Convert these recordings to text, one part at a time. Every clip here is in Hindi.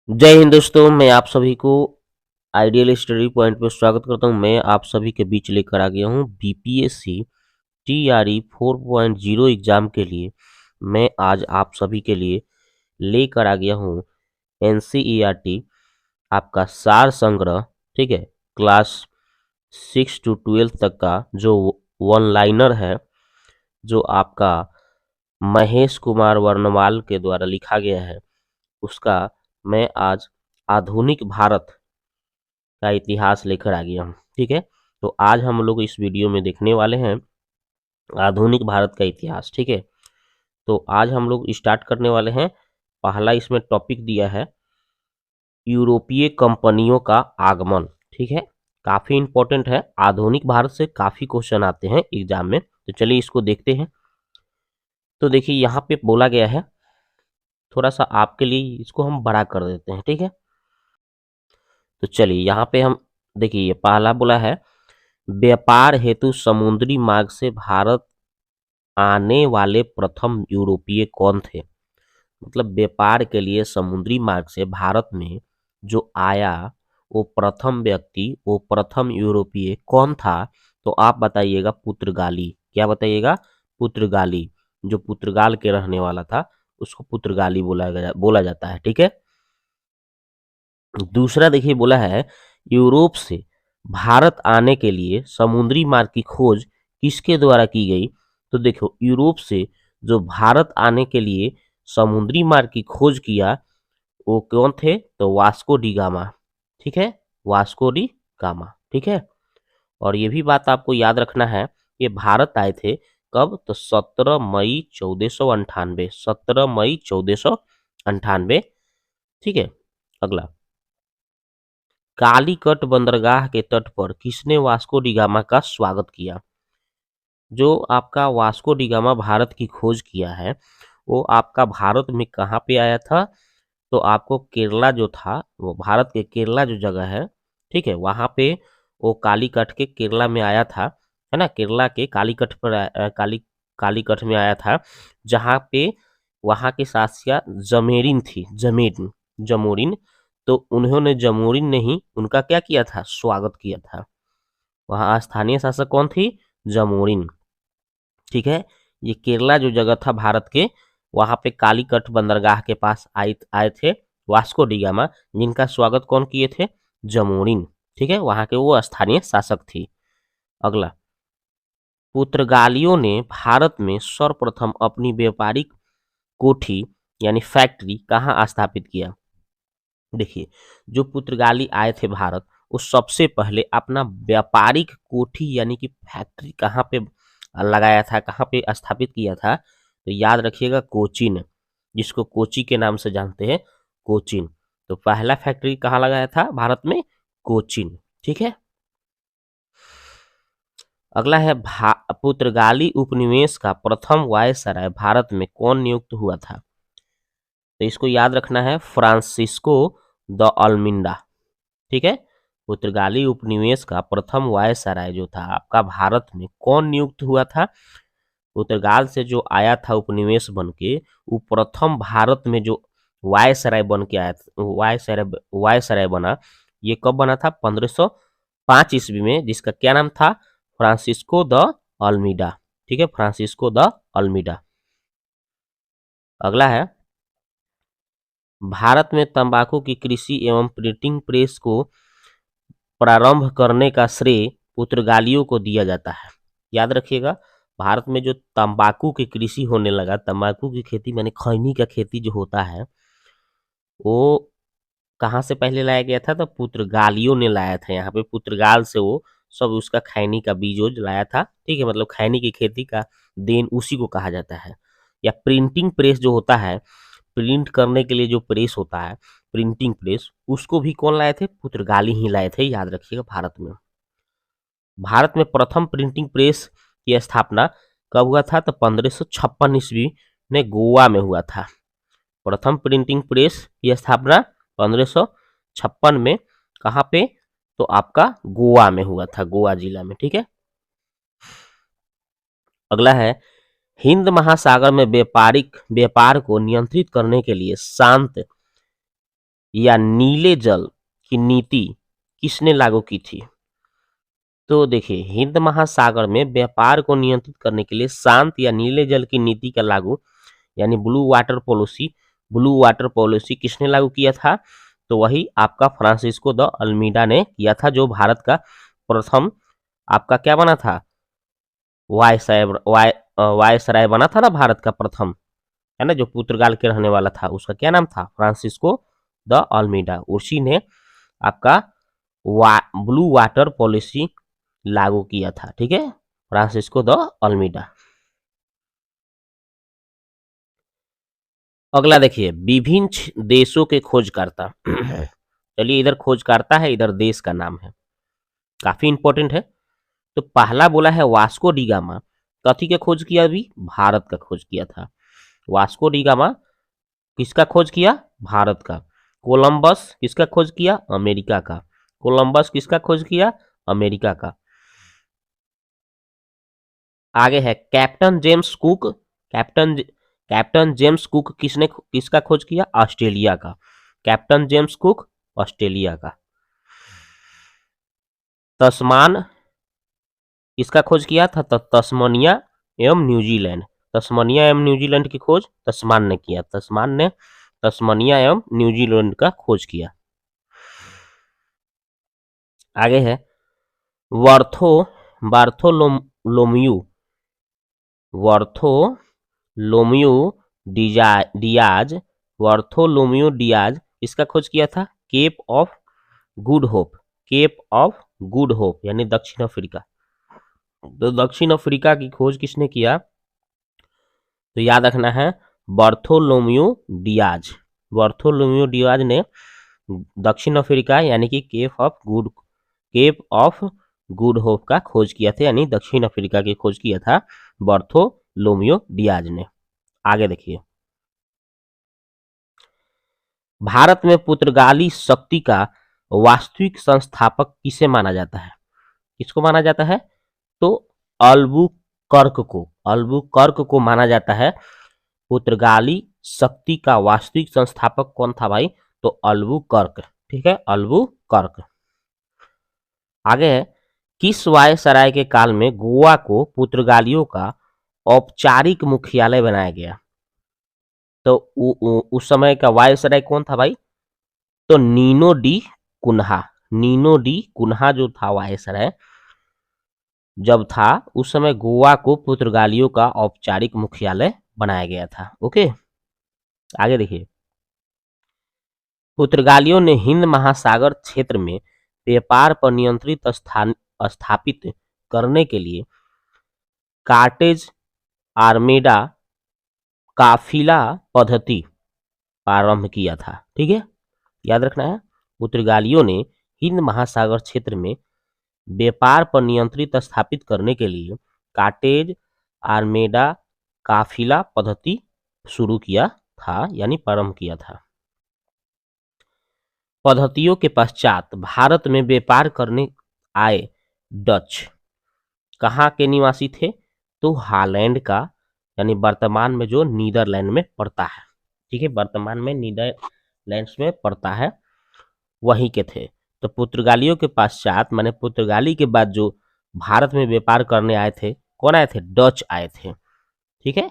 जय हिंद दोस्तों, मैं आप सभी को आइडियल स्टडी पॉइंट पे स्वागत करता हूं। मैं आप सभी के बीच लेकर आ गया हूं बीपीएससी टीआरई 4.0 एग्जाम के लिए। मैं आज आप सभी के लिए लेकर आ गया हूं एनसीईआरटी आपका सार संग्रह। ठीक है, क्लास 6 to 12 तक का जो वन लाइनर है, जो आपका महेश कुमार वर्णवाल के द्वारा लिखा गया है, उसका मैं आज आधुनिक भारत का इतिहास लेकर आ गया हूँ। ठीक है, तो आज हम लोग इस वीडियो में देखने वाले हैं आधुनिक भारत का इतिहास। ठीक है, तो आज हम लोग स्टार्ट करने वाले हैं। पहला इसमें टॉपिक दिया है यूरोपीय कंपनियों का आगमन। ठीक है, काफी इंपॉर्टेंट है, आधुनिक भारत से काफी क्वेश्चन आते हैं एग्जाम में। तो चलिए इसको देखते हैं। तो देखिए यहाँ पे बोला गया है, थोड़ा सा आपके लिए इसको हम बड़ा कर देते हैं। ठीक है, तो चलिए यहाँ पे हम देखिए, ये पहला बोला है व्यापार हेतु समुद्री मार्ग से भारत आने वाले प्रथम यूरोपीय कौन थे। मतलब व्यापार के लिए समुद्री मार्ग से भारत में जो आया, वो प्रथम व्यक्ति, वो प्रथम यूरोपीय कौन था। तो आप बताइएगा पुर्तगाली। क्या बताइएगा? पुर्तगाली। जो पुर्तगाल के रहने वाला था उसको पुर्तगाली बोला जाता है। ठीक है, दूसरा देखिए बोला है यूरोप से भारत आने के लिए समुद्री मार्ग की खोज किसके द्वारा की गई। तो देखो, यूरोप से जो भारत आने के लिए समुद्री मार्ग की खोज किया, वो कौन थे? तो वास्को डी गामा। ठीक है, वास्को डी गामा। ठीक है, और ये भी बात आपको याद रखना है, ये भारत आए थे कब? तो 17 मई 1498। 17 मई 1498। ठीक है, अगला, कालीकट बंदरगाह के तट पर किसने वास्को डी गामा का स्वागत किया। जो आपका वास्को डी गामा भारत की खोज किया है, वो आपका भारत में कहाँ पे आया था? तो आपको केरला जो था, वो भारत के केरला जो जगह है, ठीक है, वहाँ पे वो कालीकट के केरला में आया था, है ना। केरला के कालीकट पर कालीकट में आया था, जहाँ पे वहाँ की शासिका जमेरिन थी। जमोरिन। तो उन्होंने जमोरिन ने ही उनका क्या किया था? स्वागत किया था। वहाँ स्थानीय शासक कौन थी? जमोरिन। ठीक है, ये केरला जो जगह था भारत के, वहां पे कालीकट बंदरगाह के पास आए थे वास्को डी गामा, जिनका स्वागत कौन किए थे? जमोरिन। ठीक है, वहां के वो स्थानीय शासक थी। अगला, पुर्तगालियों ने भारत में सर्वप्रथम अपनी व्यापारिक कोठी यानी फैक्ट्री कहाँ स्थापित किया। देखिए, जो पुर्तगाली आए थे भारत, वो सबसे पहले अपना व्यापारिक कोठी यानी कि फैक्ट्री कहाँ पे लगाया था, कहाँ पे स्थापित किया था? तो याद रखिएगा, कोचीन, जिसको कोची के नाम से जानते हैं, कोचीन। तो पहला फैक्ट्री कहाँ लगाया था भारत में? कोचीन। ठीक है, अगला है पुर्तगाली उपनिवेश का प्रथम वायसराय भारत में कौन नियुक्त हुआ था। तो इसको याद रखना है, फ्रांसिस्को द अल्मिंडा। ठीक है, पुर्तगाली उपनिवेश का प्रथम वायसराय जो था आपका भारत में कौन नियुक्त हुआ था? पुर्तगाल से जो आया था उपनिवेश बन के, वो प्रथम भारत में जो वायसराय बन के आया था, वायसराय बना, ये कब बना था? 1505 ईस्वी में, जिसका क्या नाम था? Francisco de Almeida. ठीक है, फ्रांसिस्को द अल्मीडा। अगला है, भारत में तंबाकू की कृषि एवं प्रिंटिंग प्रेस को प्रारंभ करने का श्रेय पुर्तगालियों को दिया जाता है। याद रखिएगा, भारत में जो तंबाकू की कृषि होने लगा, तंबाकू की खेती माने खैनी का खेती जो होता है, वो कहाँ से पहले लाया गया था? तो पुर्तगालियों ने लाया था। यहाँ पे पुर्तगाल से वो सब उसका खैनी का बीज ओज लाया था। ठीक है, मतलब खैनी की खेती का देन उसी को कहा जाता है। या प्रिंटिंग प्रेस जो होता है, प्रिंट करने के लिए जो प्रेस होता है, प्रिंटिंग प्रेस, उसको भी कौन लाए थे? पुर्तगाली ही लाए थे। याद रखिएगा, भारत में, भारत में प्रथम प्रिंटिंग प्रेस की स्थापना कब हुआ था? तो 1556 ईस्वी में गोवा में हुआ था। प्रथम प्रिंटिंग प्रेस की स्थापना 1556 में कहाँ पे? तो आपका गोवा में हुआ था, गोवा जिला में। ठीक है, अगला है, हिंद महासागर में व्यापार को नियंत्रित करने के लिए शांत या नीले जल की नीति किसने लागू की थी? तो देखिए, हिंद महासागर में व्यापार को नियंत्रित करने के लिए शांत या नीले जल की नीति का लागू यानी ब्लू वाटर पॉलिसी किसने लागू किया था? तो वही आपका फ्रांसिस्को द अल्मीडा ने किया था, जो भारत का प्रथम आपका क्या बना था, वायसराय बना था ना भारत का प्रथम, है ना, जो पुर्तगाल के रहने वाला था, उसका क्या नाम था? Francisco de Almeida. उसी ने आपका ब्लू वाटर पॉलिसी लागू किया था। ठीक है, फ्रांसिस्को द अल्मीडा। अगला देखिए, विभिन्न देशों के खोजकर्ता। चलिए, इधर खोजकर्ता है, इधर देश का नाम है, काफी इंपॉर्टेंट है। तो पहला बोला है वास्को डी गामा, कथी के खोज किया? अभी भारत का खोज किया था। वास्को डी गामा किसका खोज किया? भारत का। कोलंबस किसका खोज किया? अमेरिका का। कोलंबस किसका खोज किया? अमेरिका का। आगे है captain James cook. Captain captain James cook किसका खोज किया? ऑस्ट्रेलिया का। कैप्टन जेम्स कुक ऑस्ट्रेलिया का। तस्मान किसका खोज किया था? तस्मानिया एवं न्यूजीलैंड। तस्मानिया एवं न्यूजीलैंड की खोज तस्मान ने किया। तस्मान ने तस्मानिया एवं न्यूजीलैंड का खोज किया। आगे है वर्थो Bartholomew Bartholomew Diaz. Bartholomew Diaz इसका खोज किया था? Cape of Good Hope. Cape of Good Hope यानी दक्षिण अफ्रीका। तो दक्षिण अफ्रीका की खोज किसने किया? तो याद रखना है बार्थोलोम्यू डियाज। बार्थोलोम्यू डियाज ने दक्षिण अफ्रीका यानी कि केप ऑफ गुड होप का खोज किया था, यानी दक्षिण अफ्रीका की खोज किया था बार्थोलोम्यू डियाज ने। आगे देखिए, भारत में पुर्तगाली शक्ति का वास्तविक संस्थापक किसे माना जाता है? किसको माना जाता है? तो अल्बुकर्क को माना जाता है। पुर्तगाली शक्ति का वास्तविक संस्थापक कौन था भाई? तो अल्बुकर्क। ठीक है, अल्बुकर्क। आगे है किस वायसराय के काल में गोवा को पुर्तगालियों का औपचारिक मुख्यालय बनाया गया? तो उस समय का वायसराय कौन था भाई? तो Nino de Cunha. Nino de Cunha जो था वायसराय जब था, उस समय गोवा को पुर्तगालियों का औपचारिक मुख्यालय बनाया गया था। ओके, आगे देखिए, पुर्तगालियों ने हिंद महासागर क्षेत्र में व्यापार पर नियंत्रित स्थापित करने के लिए कार्टेज आर्मेडा काफिला पद्धति प्रारंभ किया था। ठीक है, याद रखना है, पुर्तगालियों ने हिंद महासागर क्षेत्र में व्यापार पर नियंत्रित स्थापित करने के लिए कार्टेज आर्मेडा काफिला पद्धति शुरू किया था, यानी प्रारंभ किया था। पद्धतियों के पश्चात भारत में व्यापार करने आए डच कहाँ के निवासी थे? तो हालैंड का, यानी वर्तमान में जो नीदरलैंड में पड़ता है। ठीक है, वर्तमान में नीदरलैंड्स में पड़ता है, वहीं के थे। तो पुर्तगालियों के पश्चात माने पुर्तगाली के बाद जो भारत में व्यापार करने आए थे, कौन आए थे? डच आए थे। ठीक है,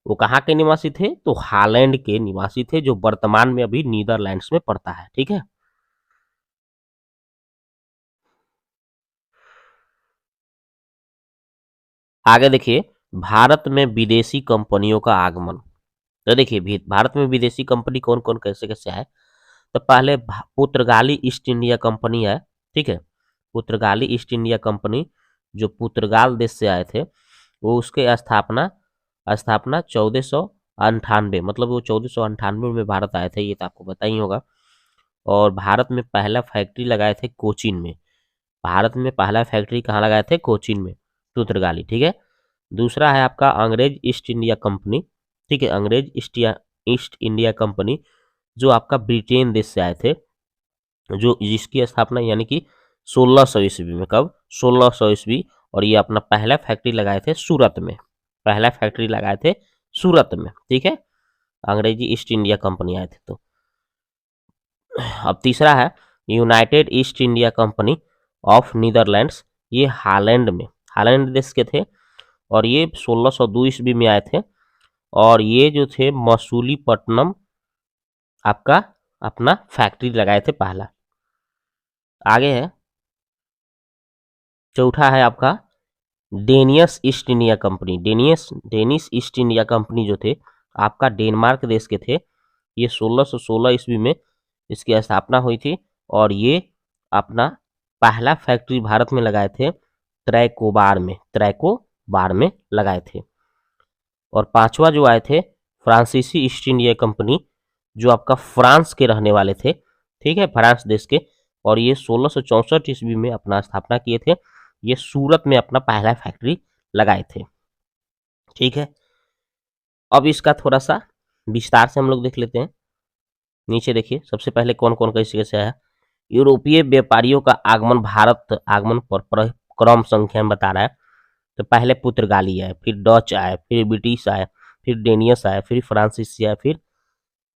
वो कहाँ के निवासी थे? तो हालैंड के निवासी थे, जो वर्तमान में अभी नीदरलैंड्स में पड़ता है। ठीक है, आगे देखिए, भारत में विदेशी कंपनियों का आगमन। तो देखिए, भारत में विदेशी कंपनी कौन कौन कैसे कैसे आए? तो पहले पुर्तगाली ईस्ट इंडिया कंपनी है। ठीक है, पुर्तगाली ईस्ट इंडिया कंपनी जो पुर्तगाल देश से आए थे, वो उसके स्थापना स्थापना 1498, मतलब वो 1498 में भारत आए थे, ये तो आपको पता ही होगा। और भारत में पहला फैक्ट्री लगाए थे कोचीन में। भारत में पहला फैक्ट्री कहाँ लगाए थे? कोचीन में, पुर्तगाली। ठीक है, दूसरा है आपका अंग्रेज ईस्ट इंडिया कंपनी। ठीक है, अंग्रेज ईस्ट इंडिया कंपनी जो आपका ब्रिटेन देश से आए थे, जो जिसकी स्थापना यानी कि 1600 ईस्वी में। कब? 1600 ईस्वी। और ये अपना पहला फैक्ट्री लगाए थे सूरत में। पहला फैक्ट्री लगाए थे सूरत में। ठीक है, अंग्रेजी ईस्ट इंडिया कंपनी आए थे। तो अब तीसरा है United east India company of Netherlands. ये हालैंड देश के थे और ये 1602 ईस्वी में आए थे और ये जो थे मसूलीपट्टनम आपका अपना फैक्ट्री लगाए थे पहला। आगे है चौथा है आपका Danish East India Company. Danish East India Company जो थे आपका डेनमार्क देश के थे। ये 1616 ईस्वी में इसकी स्थापना हुई थी और ये अपना पहला फैक्ट्री भारत में लगाए थे त्रैकोबार में लगाए थे। और पांचवा जो आए थे फ्रांसीसी ईस्ट इंडिया कंपनी, जो आपका फ्रांस के रहने वाले थे, ठीक है, फ्रांस देश के, और ये 1664 ईस्वी में अपना स्थापना किए थे। ये सूरत में अपना पहला फैक्ट्री लगाए थे, ठीक है। अब इसका थोड़ा सा विस्तार से हम लोग देख लेते हैं। नीचे देखिए सबसे पहले कौन कौन कैसे कैसे आया। यूरोपीय व्यापारियों का आगमन पर क्रम संख्या में बता रहा है। तो पहले पुर्तगाली आए, फिर डच आए, फिर ब्रिटिश आए, फिर डेनियस आए, फिर फ्रांसीसी आए, फिर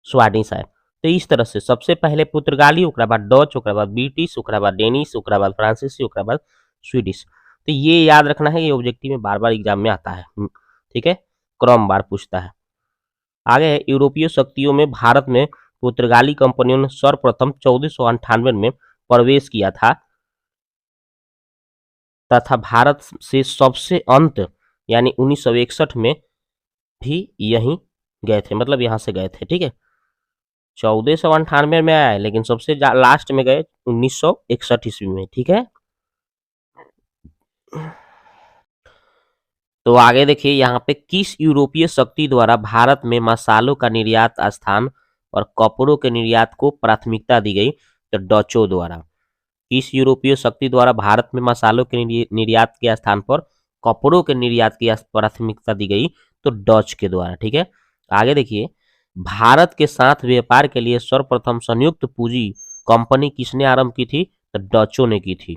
स्वाडिश आए। तो इस तरह से सबसे पहले पुर्तगाली, ओकरा बाद डच, ओकरा बाद ब्रिटिश, ओकरा बाद डेनिश, ओकरा बाद फ्रांसीसी, ओकरा बाद स्वीडिश। तो ये याद रखना है, ये ऑब्जेक्टिव में बार बार एग्जाम में आता है, ठीक है, क्रम बार पूछता है। आगे है यूरोपीय शक्तियों में भारत में पुर्तगाली कंपनियों ने सर्वप्रथम 1498 में प्रवेश किया था तथा भारत से सबसे अंत यानी 1961 में भी यहीं गए थे, मतलब यहाँ से गए थे, ठीक है। 1498 में आए लेकिन सबसे लास्ट में गए 1961 ईस्वी में, ठीक है। तो आगे देखिए यहाँ पे किस यूरोपीय शक्ति द्वारा भारत में मसालों का निर्यात स्थान और कपड़ों के निर्यात को प्राथमिकता दी गई। तो डचों द्वारा। किस यूरोपीय शक्ति द्वारा भारत में मसालों के निर्यात के स्थान पर कपड़ों के निर्यात की प्राथमिकता दी गई। तो डच के द्वारा, ठीक है। आगे देखिए भारत के साथ व्यापार के लिए सर्वप्रथम संयुक्त पूंजी कंपनी किसने आरंभ की थी। तो डचों ने की थी।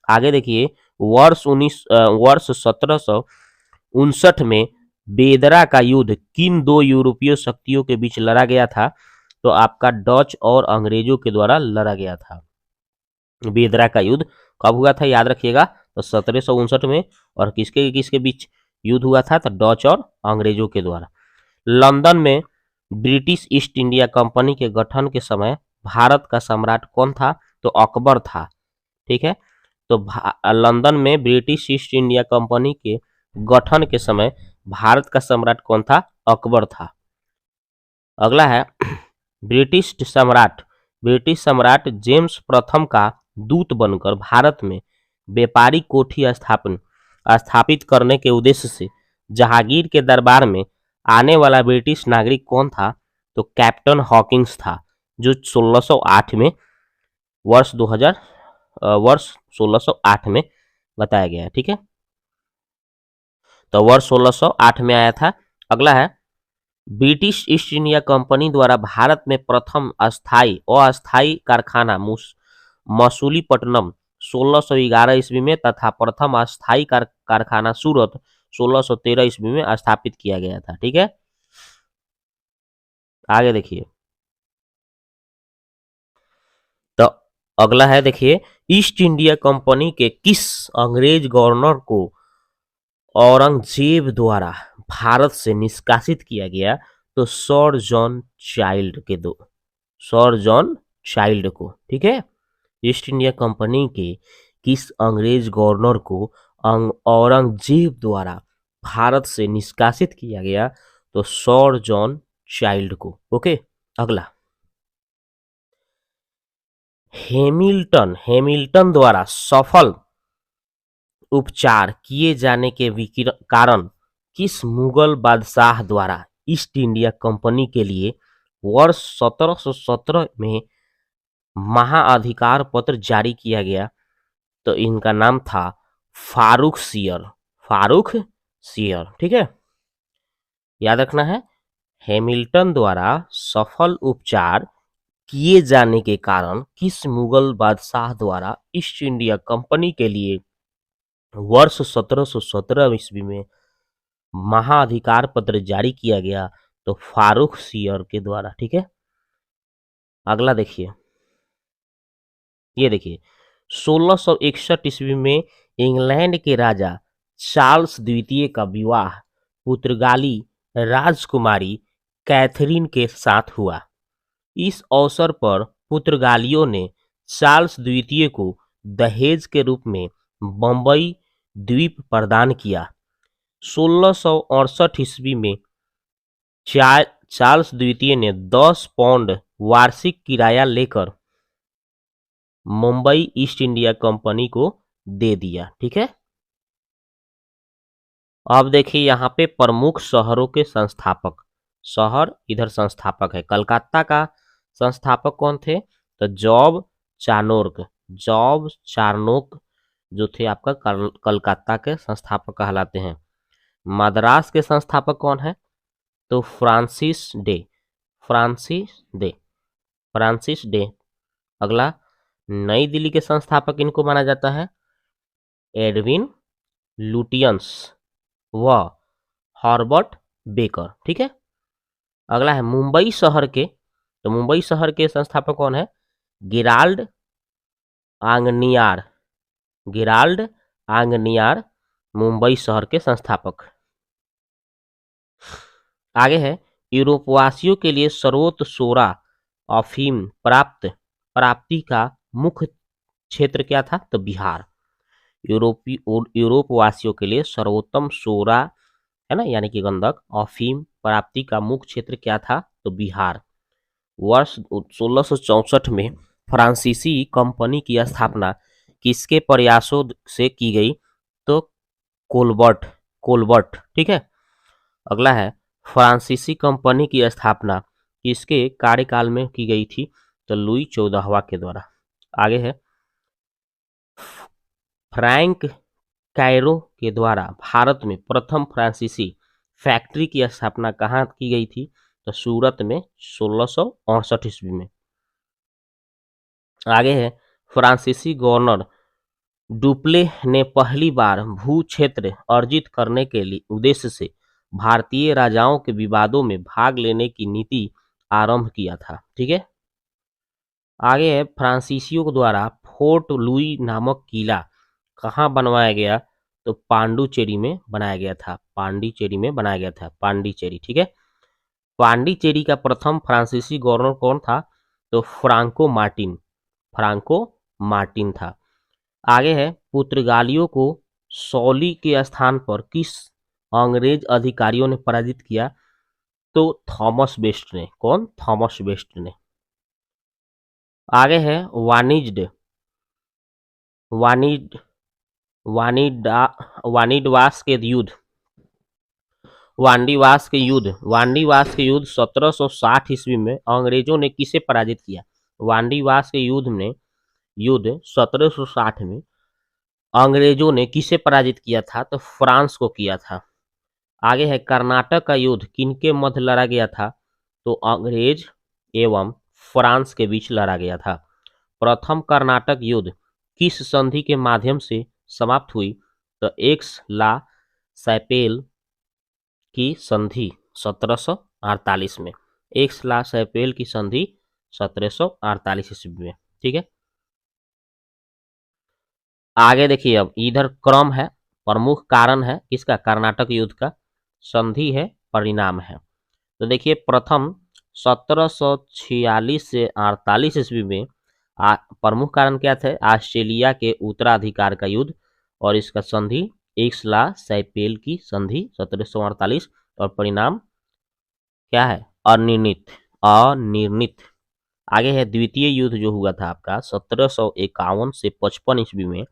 आगे देखिए वर्ष 1759 में बेदरा का युद्ध किन दो यूरोपीय शक्तियों के बीच लड़ा गया था। तो आपका डच और अंग्रेजों के द्वारा लड़ा गया था। बेदरा का युद्ध कब हुआ था याद रखिएगा। तो 1759 में। और किसके किसके बीच युद्ध हुआ था। तो डच और अंग्रेजों के द्वारा। लंदन में ब्रिटिश ईस्ट इंडिया कंपनी के गठन के समय भारत का सम्राट कौन था। तो अकबर था, ठीक है। तो लंदन में ब्रिटिश ईस्ट इंडिया कंपनी के गठन के समय भारत का सम्राट कौन था। अकबर था। अगला है ब्रिटिश सम्राट जेम्स प्रथम का दूत बनकर भारत में व्यापारी कोठी स्थापित करने के उद्देश्य से जहांगीर के दरबार में आने वाला ब्रिटिश नागरिक कौन था। तो कैप्टन हॉकिंस था, जो 1608 में वर्ष 1608 में बताया गया है, ठीक है। तो वर्ष 1608 में आया था। अगला है ब्रिटिश ईस्ट इंडिया कंपनी द्वारा भारत में प्रथम अस्थायी कारखाना मसूलीपट्टनम 1611 ईस्वी में तथा प्रथम अस्थायी कारखाना सूरत 1613 ईस्वी में स्थापित किया गया था, ठीक है। आगे देखिए तो अगला है देखिए ईस्ट इंडिया कंपनी के किस अंग्रेज गवर्नर को औरंगजेब द्वारा भारत से निष्कासित किया गया। तो सर जॉन चाइल्ड को, ठीक है। ईस्ट इंडिया कंपनी के किस अंग्रेज गवर्नर को औरंगजेब द्वारा भारत से निष्कासित किया गया। तो सर जॉन चाइल्ड को, ओके। अगला हेमिल्टन द्वारा सफल उपचार किए जाने के कारण किस मुगल बादशाह द्वारा ईस्ट इंडिया कंपनी के लिए वर्ष 1717 में महाअधिकार पत्र जारी किया गया। तो इनका नाम था फारूक सियर, ठीक है। याद रखना है हेमिल्टन द्वारा सफल उपचार किए जाने के कारण किस मुगल बादशाह द्वारा ईस्ट इंडिया कंपनी के लिए वर्ष 1717 ईस्वी में महाअधिकार पत्र जारी किया गया। तो फारूक सियर के द्वारा, ठीक है। अगला देखिए ये देखिए 1661 ईस्वी में इंग्लैंड के राजा चार्ल्स द्वितीय का विवाह पुर्तगाली राजकुमारी कैथरीन के साथ हुआ। इस अवसर पर पुर्तगालियों ने चार्ल्स द्वितीय को दहेज के रूप में बम्बई द्वीप प्रदान किया। 1668 ईस्वी में चार्ल्स द्वितीय ने 10 पाउंड वार्षिक किराया लेकर मुंबई ईस्ट इंडिया कंपनी को दे दिया। ठीक है, अब देखिए यहाँ पे प्रमुख शहरों के संस्थापक। शहर इधर संस्थापक है। कलकत्ता का संस्थापक कौन थे? तो जॉब चार्नोक जो थे आपका कलकत्ता के संस्थापक कहलाते हैं। मद्रास के संस्थापक कौन है? तो फ्रांसिस डे। अगला नई दिल्ली के संस्थापक इनको माना जाता है एडविन लुटियंस व हॉर्बर्ट बेकर। ठीक है, अगला है मुंबई शहर के। तो मुंबई शहर के संस्थापक कौन है? गिराल्ड आंगनियार मुंबई शहर के संस्थापक। आगे है यूरोपवासियों के लिए सर्वोत्तम सोरा अफीम प्राप्ति का मुख्य क्षेत्र क्या था? तो बिहार। यूरोपवासियों के लिए सर्वोत्तम सोरा है ना, यानी कि गंधक अफीम प्राप्ति का मुख्य क्षेत्र क्या था? तो बिहार। वर्ष 1664 में फ्रांसीसी कंपनी की स्थापना किसके प्रयासों से की गई? तो कोलबर्ट। ठीक है, अगला है फ्रांसीसी कंपनी की स्थापना किसके कार्यकाल में की गई थी? तो लुई 14वां के द्वारा। आगे है फ्रैंक कैरो के द्वारा भारत में प्रथम फ्रांसीसी फैक्ट्री की स्थापना कहाँ की गई थी? तो सूरत में 1668 ईस्वी में। आगे है फ्रांसीसी गवर्नर डुप्ले ने पहली बार भू क्षेत्र अर्जित करने के लिए उद्देश्य से भारतीय राजाओं के विवादों में भाग लेने की नीति आरंभ किया था। ठीक है, आगे है फ्रांसीसियों द्वारा फोर्ट लुई नामक किला कहाँ बनवाया गया? तो पांडुचेरी में बनाया गया था। पांडिचेरी। ठीक है, पांडिचेरी का प्रथम फ्रांसीसी गवर्नर कौन था? तो फ्रांको मार्टिन था। आगे है पुर्तगालियों को सौली के स्थान पर किस अंग्रेज अधिकारियों ने पराजित किया? तो थॉमस बेस्ट ने। कौन? थॉमस बेस्ट ने। आगे है वानिडवास के युद्ध। वांडीवास के युद्ध 1760 ईस्वी में अंग्रेजों ने किसे पराजित किया? वांडीवास के युद्ध 1760 में अंग्रेजों ने किसे पराजित किया था? तो फ्रांस को किया था। आगे है कर्नाटक का युद्ध किनके मध्य लड़ा गया था? तो अंग्रेज एवं फ्रांस के बीच लड़ा गया था। प्रथम कर्नाटक युद्ध किस संधि के माध्यम से समाप्त हुई? तो एक्स ला सैपेल की संधि 1748 में। एक्स ला सैपेल की संधि 1748 ईस्वी में। ठीक है, आगे देखिए अब इधर क्रम है, प्रमुख कारण है किसका? कर्नाटक युद्ध का। संधि है, परिणाम है। तो देखिए प्रथम 1746 से 48 ईस्वी में प्रमुख कारण क्या थे? ऑस्ट्रेलिया के उत्तराधिकार का युद्ध और इसका संधि एक्स ला सैपेल की संधि 1748 और परिणाम क्या है? अनिर्णित। आगे है द्वितीय युद्ध जो हुआ था आपका 1751 से 55 ईस्वी में।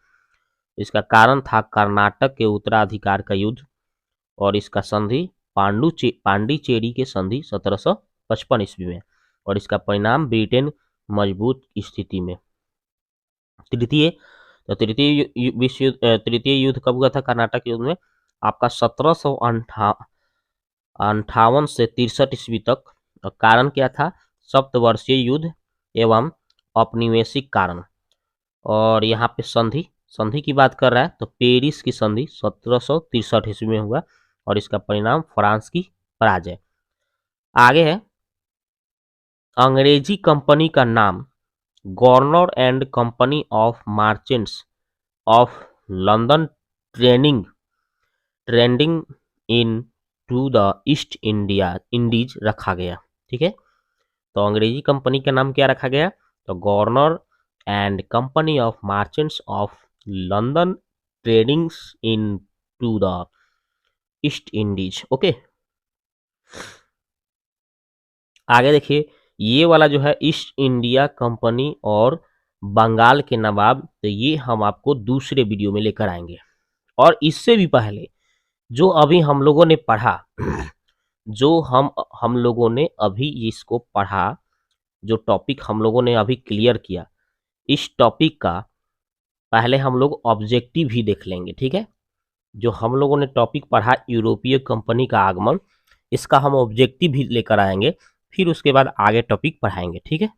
इसका कारण था कर्नाटक के उत्तराधिकार का युद्ध और इसका संधि पांडिचेरी के संधि 1755 ईस्वी में और इसका परिणाम ब्रिटेन मजबूत स्थिति में। तृतीय युद्ध कब हुआ था? कर्नाटक युद्ध में आपका 1758 से 63 ईस्वी तक। कारण क्या था? सप्तवर्षीय युद्ध एवं औपनिवेशिक कारण। और यहाँ पे संधि की बात कर रहा है तो पेरिस की संधि 1763 ईस्वी में हुआ और इसका परिणाम फ्रांस की पराजय। आगे है अंग्रेजी कंपनी का नाम governor and company of merchants of London training trending into the East Indies रखा गया। ठीक है, तो अंग्रेजी कंपनी का नाम क्या रखा गया? तो governor and company of merchants of London tradings into the East Indies. Okay, आगे देखिए, ये वाला जो है ईस्ट इंडिया कंपनी और बंगाल के नवाब, तो ये हम आपको दूसरे वीडियो में लेकर आएंगे। और इससे भी पहले जो अभी हम लोगों ने पढ़ा, जो हम लोगों ने अभी इसको पढ़ा, जो टॉपिक हम लोगों ने अभी क्लियर किया, इस टॉपिक का पहले हम लोग ऑब्जेक्टिव ही देख लेंगे। ठीक है, जो हम लोगों ने टॉपिक पढ़ा यूरोपीय कंपनी का आगमन, इसका हम ऑब्जेक्टिव भी लेकर आएंगे, फिर उसके बाद आगे टॉपिक पढ़ाएंगे। ठीक है।